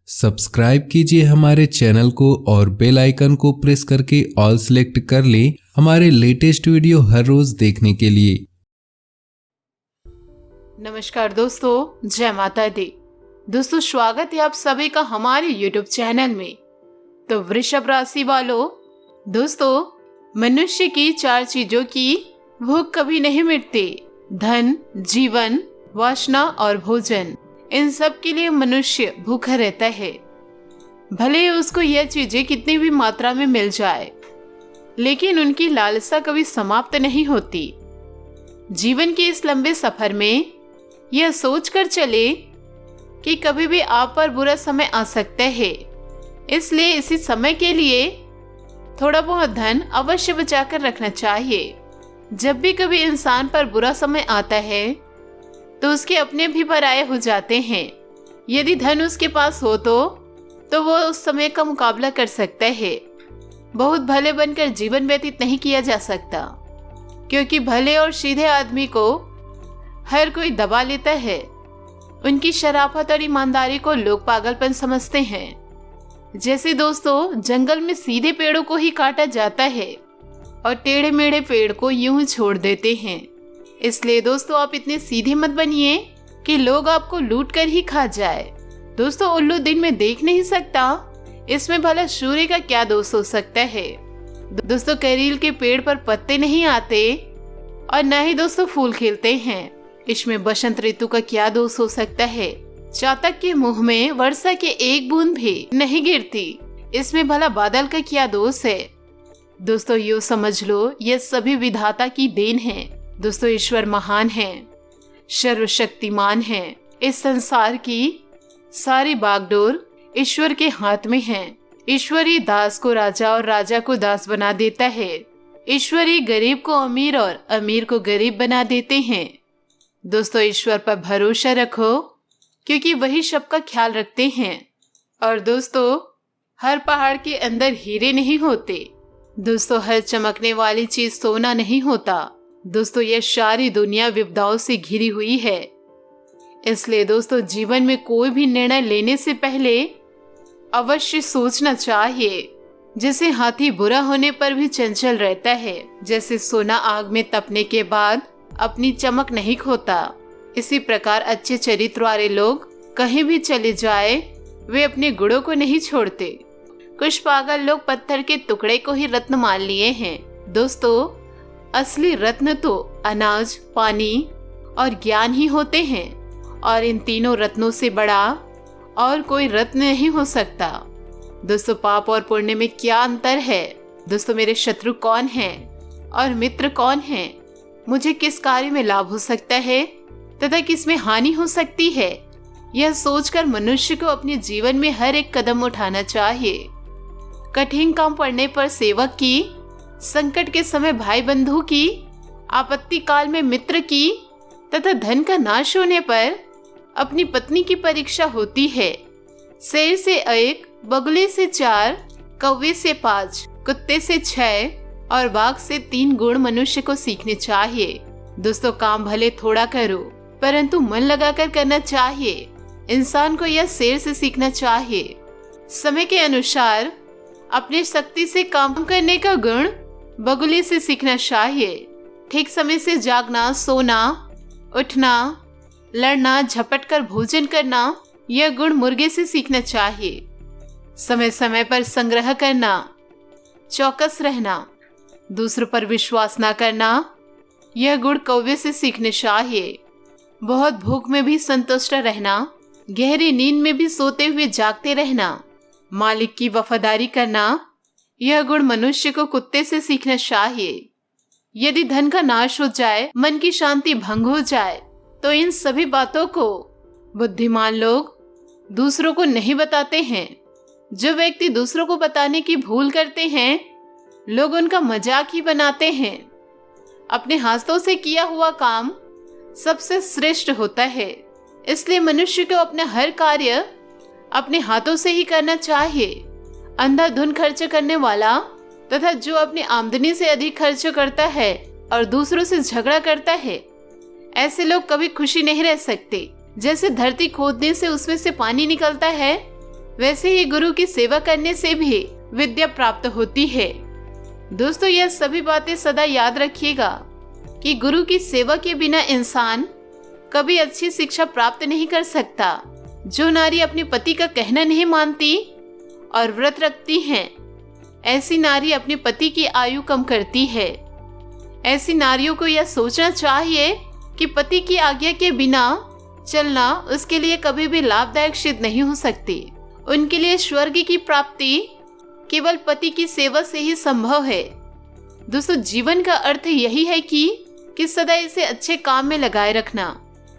Subscribe कीजिए हमारे channel को और बेल आइकन को प्रेस करके ऑल सेलेक्ट कर लें हमारे लेटेस्ट वीडियो हर रोज देखने के लिए। नमस्कार दोस्तों, जय माता दी। दोस्तों, स्वागत है आप सभी का हमारे YouTube चैनल में। तो वृषभ राशि वालों, दोस्तों मनुष्य की 4 चीजों की भूख कभी नहीं मिटती। धन, जीवन, वासना और भोजन, इन सब के लिए मनुष्य भूखा रहता है। भले ही उसको यह चीजें कितनी भी मात्रा में मिल जाए, लेकिन उनकी लालसा कभी समाप्त नहीं होती। जीवन के इस लंबे सफर में यह सोचकर चले कि कभी भी आप पर बुरा समय आ सकता है, इसलिए इसी समय के लिए थोड़ा बहुत धन अवश्य बचाकर रखना चाहिए। जब भी कभी इंसान पर बुरा समय आता है तो उसके अपने भी पराये हो जाते हैं। यदि धन उसके पास हो तो वो उस समय का मुकाबला कर सकता है। बहुत भले बनकर जीवन व्यतीत नहीं किया जा सकता, क्योंकि भले और सीधे आदमी को हर कोई दबा लेता है। उनकी शराफत और ईमानदारी को लोग पागलपन समझते हैं। जैसे दोस्तों, जंगल में सीधे पेड़ों को ही काटा जाता है और टेढ़े मेढ़े पेड़ को यूं ही छोड़ देते हैं। इसलिए दोस्तों, आप इतने सीधे मत बनिए कि लोग आपको लूट कर ही खा जाए। दोस्तों, उल्लू दिन में देख नहीं सकता, इसमें भला सूर्य का क्या दोष हो सकता है। दोस्तों, करील के पेड़ पर पत्ते नहीं आते और न ही दोस्तों फूल खिलते हैं, इसमें बसंत ऋतु का क्या दोष हो सकता है। चातक के मुंह में वर्षा की एक बूंद भी नहीं गिरती, इसमें भला बादल का क्या दोष है। दोस्तों, यूं समझ लो, यह सभी विधाता की देन है। दोस्तों, ईश्वर महान है, सर्वशक्तिमान है। इस संसार की सारी बागडोर ईश्वर के हाथ में है। ईश्वर ही दास को राजा और राजा को दास बना देता है। ईश्वर ही गरीब को अमीर और अमीर को गरीब बना देते हैं। दोस्तों, ईश्वर पर भरोसा रखो, क्योंकि वही सबका ख्याल रखते हैं। और दोस्तों, हर पहाड़ के अंदर हीरे नहीं होते। दोस्तों, हर चमकने वाली चीज सोना नहीं होता। दोस्तों, यह सारी दुनिया विपदाओं से घिरी हुई है। इसलिए दोस्तों, जीवन में कोई भी निर्णय लेने से पहले अवश्य सोचना चाहिए। जैसे हाथी बुरा होने पर भी चंचल रहता है, जैसे सोना आग में तपने के बाद अपनी चमक नहीं खोता, इसी प्रकार अच्छे चरित्र वाले लोग कहीं भी चले जाए, वे अपने गुणों को नहीं छोड़ते। कुछ पागल लोग पत्थर के टुकड़े को ही रत्न मान लिए हैं। दोस्तों, असली रत्न तो अनाज, पानी और ज्ञान ही होते हैं, और इन तीनों रत्नों से बड़ा और कोई रत्न नहीं हो सकता। दोस्तों, पाप और पुण्य में क्या अंतर है। दोस्तों, मेरे शत्रु कौन हैं और मित्र कौन हैं, मुझे किस कार्य में लाभ हो सकता है तथा किसमें हानि हो सकती है, यह सोचकर मनुष्य को अपने जीवन में हर एक कदम उठाना चाहिए। कठिन काम पड़ने पर सेवक की, संकट के समय भाई बंधु की, आपत्ति काल में मित्र की, तथा धन का नाश होने पर अपनी पत्नी की परीक्षा होती है। शेर से 1, बगुले से 4, कौवे से 5, कुत्ते से 6 और बाघ से 3 गुण मनुष्य को सीखने चाहिए। दोस्तों, काम भले थोड़ा करो, परंतु मन लगाकर करना चाहिए। इंसान को यह शेर से सीखना चाहिए। समय के अनुसार अपनी शक्ति से काम करने का गुण बगुले से सीखना चाहिए। ठीक समय से जागना, सोना, उठना, लड़ना, झपट कर भोजन करना, यह गुण मुर्गे से सीखना चाहिए। समय समय पर संग्रह करना, चौकस रहना, दूसरों पर विश्वास न करना, यह गुण कौवे से सीखने चाहिए। बहुत भूख में भी संतुष्ट रहना, गहरी नींद में भी सोते हुए जागते रहना, मालिक की वफादारी करना, यह गुण मनुष्य को कुत्ते से सीखना चाहिए। यदि धन का नाश हो जाए, मन की शांति भंग हो जाए, तो इन सभी बातों को बुद्धिमान लोग दूसरों को नहीं बताते हैं। जो व्यक्ति दूसरों को बताने की भूल करते हैं, लोग उनका मजाक ही बनाते हैं। अपने हाथों से किया हुआ काम सबसे श्रेष्ठ होता है, इसलिए मनुष्य को अपना हर कार्य अपने हाथों से ही करना चाहिए। अंधाधुंध खर्च करने वाला तथा जो अपनी आमदनी से अधिक खर्च करता है और दूसरों से झगड़ा करता है, ऐसे लोग कभी खुशी नहीं रह सकते। जैसे धरती खोदने से उसमें से पानी निकलता है, वैसे ही गुरु की सेवा करने से भी विद्या प्राप्त होती है। दोस्तों, यह सभी बातें सदा याद रखिएगा कि गुरु की सेवा के बिना इंसान कभी अच्छी शिक्षा प्राप्त नहीं कर सकता। जो नारी अपने पति का कहना नहीं मानती और व्रत रखती हैं, ऐसी नारी अपने पति की आयु कम करती है। ऐसी नारियों को यह सोचना चाहिए कि पति की आज्ञा के बिना चलना उसके लिए कभी भी लाभदायक सिद्ध नहीं हो सकती। उनके लिए स्वर्ग की प्राप्ति केवल पति की सेवा से ही संभव है। दोस्तों, जीवन का अर्थ यही है कि सदा इसे अच्छे काम में लगाए रखना।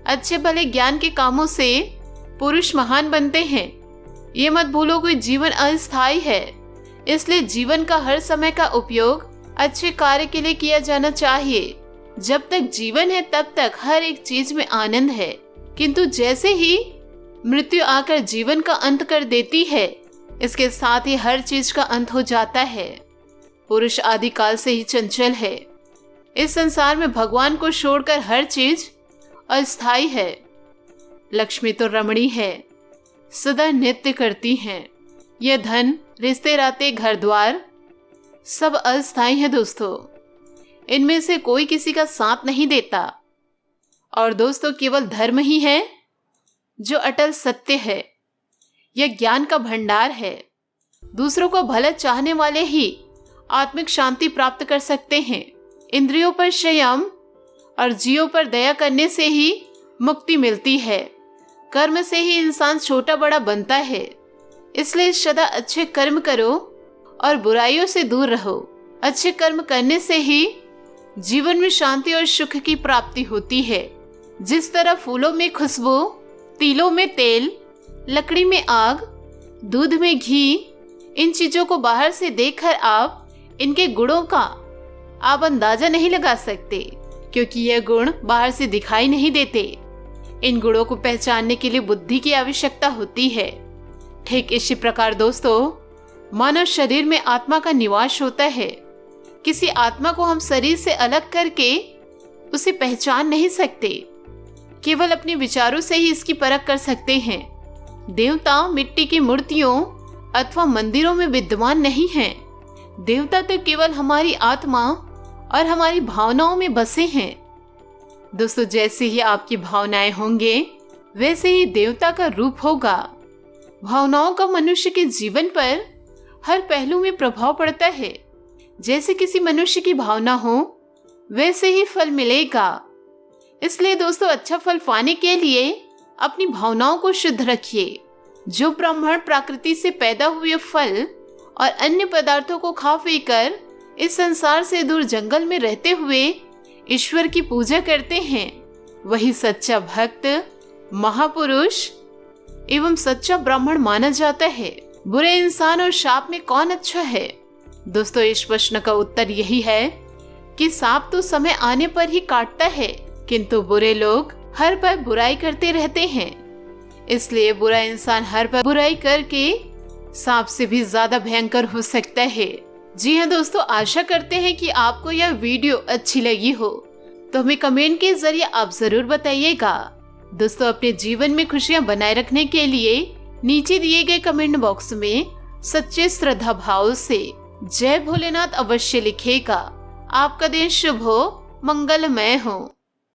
अच्छे भले ज्ञान के कामों से पुरुष महान बनते हैं। ये मत भूलो कि जीवन अस्थायी है, इसलिए जीवन का हर समय का उपयोग अच्छे कार्य के लिए किया जाना चाहिए। जब तक जीवन है तब तक हर एक चीज में आनंद है, किंतु जैसे ही मृत्यु आकर जीवन का अंत कर देती है, इसके साथ ही हर चीज का अंत हो जाता है। पुरुष आदिकाल से ही चंचल है। इस संसार में भगवान को छोड़कर हर चीज अस्थायी है। लक्ष्मी तो रमणी है, सदा नृत्य करती हैं। यह धन, रिश्ते, रातें, घर द्वार सब अस्थायी है। दोस्तों, इनमें से कोई किसी का साथ नहीं देता। और दोस्तों, केवल धर्म ही है जो अटल सत्य है। यह ज्ञान का भंडार है। दूसरों को भला चाहने वाले ही आत्मिक शांति प्राप्त कर सकते हैं। इंद्रियों पर संयम और जीवों पर दया करने से ही मुक्ति मिलती है। कर्म से ही इंसान छोटा बड़ा बनता है। इसलिए सदा अच्छे कर्म करो और बुराइयों से दूर रहो। अच्छे कर्म करने से ही जीवन में शांति और सुख की प्राप्ति होती है। जिस तरह फूलों में खुशबू, तिलों में तेल, लकड़ी में आग, दूध में घी, इन चीजों को बाहर से देखकर आप इनके गुणों का आप अंदाजा नहीं लगा सकते, क्योंकि यह गुण बाहर से दिखाई नहीं देते। इन गुणों को पहचानने के लिए बुद्धि की आवश्यकता होती है। ठीक इसी प्रकार दोस्तों, मानव शरीर में आत्मा का निवास होता है। किसी आत्मा को हम शरीर से अलग करके उसे पहचान नहीं सकते। केवल अपने विचारों से ही इसकी परख कर सकते हैं। देवता मिट्टी की मूर्तियों अथवा मंदिरों में विद्यमान नहीं हैं। देवता तो केवल हमारी आत्मा और हमारी भावनाओं में बसे हैं। दोस्तों, जैसे ही आपकी भावनाएं होंगे वैसे ही देवता का रूप होगा। भावनाओं का मनुष्य के जीवन पर हर पहलू में प्रभाव पड़ता है। जैसे किसी मनुष्य की भावना हो वैसे ही फल मिलेगा। इसलिए दोस्तों, अच्छा फल पाने के लिए अपनी भावनाओं को शुद्ध रखिए। जो ब्राह्मण प्रकृति से पैदा हुए फल और अन्य पदार्थों को खा पीकर इस संसार से दूर जंगल में रहते हुए ईश्वर की पूजा करते हैं, वही सच्चा भक्त, महापुरुष एवं सच्चा ब्राह्मण माना जाता है। बुरे इंसान और सांप में कौन अच्छा है? दोस्तों, इस प्रश्न का उत्तर यही है कि सांप तो समय आने पर ही काटता है, किंतु बुरे लोग हर पल बुराई करते रहते हैं। इसलिए बुरा इंसान हर पल बुराई करके सांप से भी ज्यादा भयंकर हो सकता है। जी हाँ दोस्तों, आशा करते हैं कि आपको यह वीडियो अच्छी लगी हो, तो हमें कमेंट के जरिए आप जरूर बताइएगा। दोस्तों, अपने जीवन में खुशियां बनाए रखने के लिए नीचे दिए गए कमेंट बॉक्स में सच्चे श्रद्धा भाव से जय भोलेनाथ अवश्य लिखेगा। आपका दिन शुभ हो, मंगलमय हो।